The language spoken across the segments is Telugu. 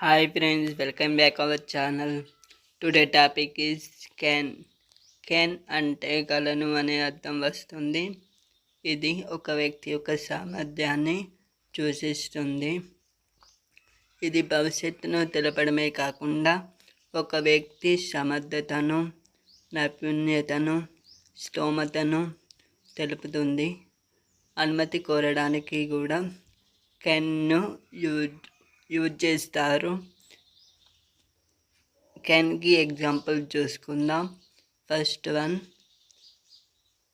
Hi friends, welcome back our channel. Today topic is can. Can అంటే గలను అనే అర్థం వస్తుంది. ఇది ఒక వ్యక్తి యొక్క సామర్థ్యాన్ని సూచిస్తుంది. ఇది భవిష్యత్తును తెలపడమే కాకుండా ఒక వ్యక్తి సమర్థతను, నైపుణ్యతను, స్తోమతను తెలుపుతుంది. అనుమతి కోరడానికి కూడా కెన్ను యూజ్ చేస్తారు. కెన్కి ఎగ్జాంపుల్ చూసుకుందాం. First one,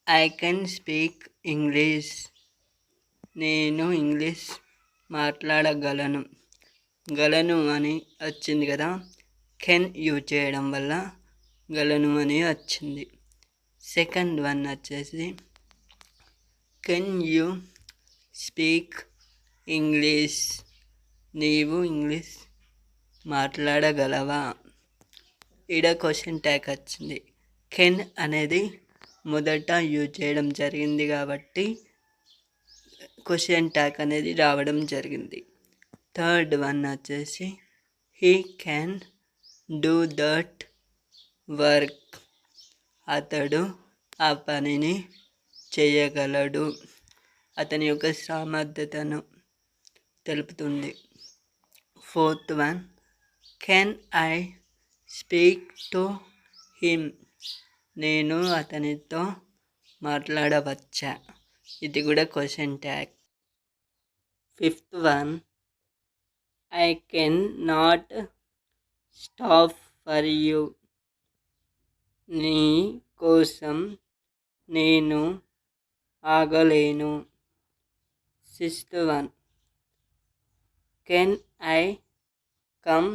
I can speak English. నేను ఇంగ్లీష్ మాట్లాడగలను. గలను అని వచ్చింది కదా, కెన్ యూజ్ చేయడం వల్ల గలను అని వచ్చింది. సెకండ్ వన్ వచ్చేసి, కెన్ యూ స్పీక్ ఇంగ్లీష్. నీవు ఇంగ్లీష్ మాట్లాడగలవా? ఈడ క్వశ్చన్ ట్యాగ్ వచ్చింది. కెన్ అనేది మొదట యూజ్ చేయడం జరిగింది కాబట్టి క్వశ్చన్ ట్యాగ్ అనేది రావడం జరిగింది. థర్డ్ వన్ వచ్చేసి, he can do that work. అతడు ఆ పనిని చేయగలడు. అతని యొక్క సామర్థ్యతను తెలుపుతుంది. Fourth one, can I speak to him. నేను అతనితో మాట్లాడవచ్చా? ఇది కూడా question tag. Fifth one, I can not stop for you. నీ కోసం నేను ఆగలేను. Sixth one, can I come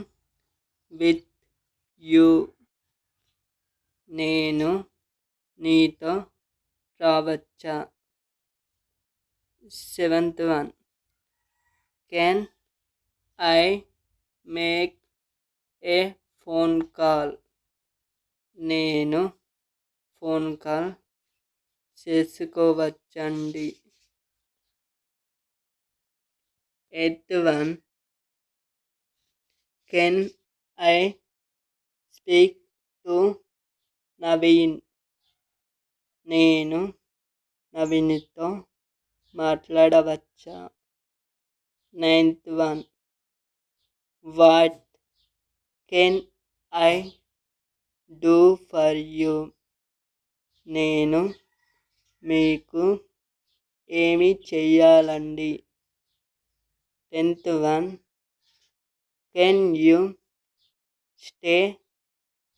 with you. నేను నీతో రావచ్చా? Seventh one, can I make a phone call. నేను ఫోన్ కాల్ చేసుకోవచ్చండి. Eighth one, can I speak to Naveen. నేను నవీన్తో మాట్లాడవచ్చా? Ninth one, what can I do for you. నేను మీకు ఏమి చెయ్యాలండి? Tenth one, can you stay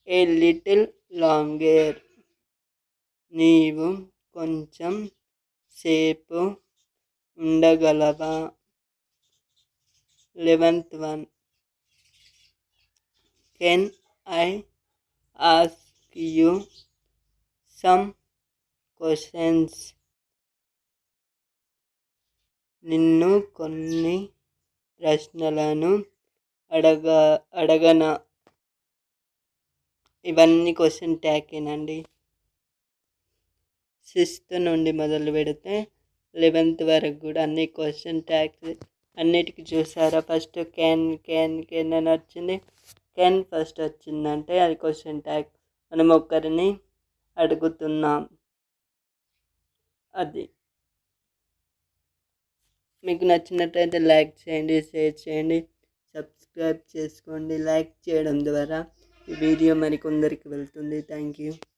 a little longer. నీవు కొంచెం సేపు ఉండగలవా? 11th one, can I ask you some questions. నిన్ను కొన్ని ప్రశ్నలను అడగనా? ఇవన్నీ క్వశ్చన్ ట్యాగేనండి. 6th నుండి మొదలు పెడితే 11th వరకు కూడా అన్ని క్వశ్చన్ ట్యాగ్స్. అన్నిటికీ చూసారా, ఫస్ట్ కెన్ కెన్ కెన్ అని వచ్చింది. కెన్ ఫస్ట్ వచ్చిందంటే అది క్వశ్చన్ ట్యాగ్. మనం ఒక్కరిని అడుగుతున్నాం. అది మీకు నచ్చినట్లయితే లైక్ చేయండి, షేర్ చేయండి, సబ్స్క్రైబ్ చేసుకోండి. లైక్ చేయడం ద్వారా ఈ వీడియో మరికొందరికి వెళ్తుంది. Thank you.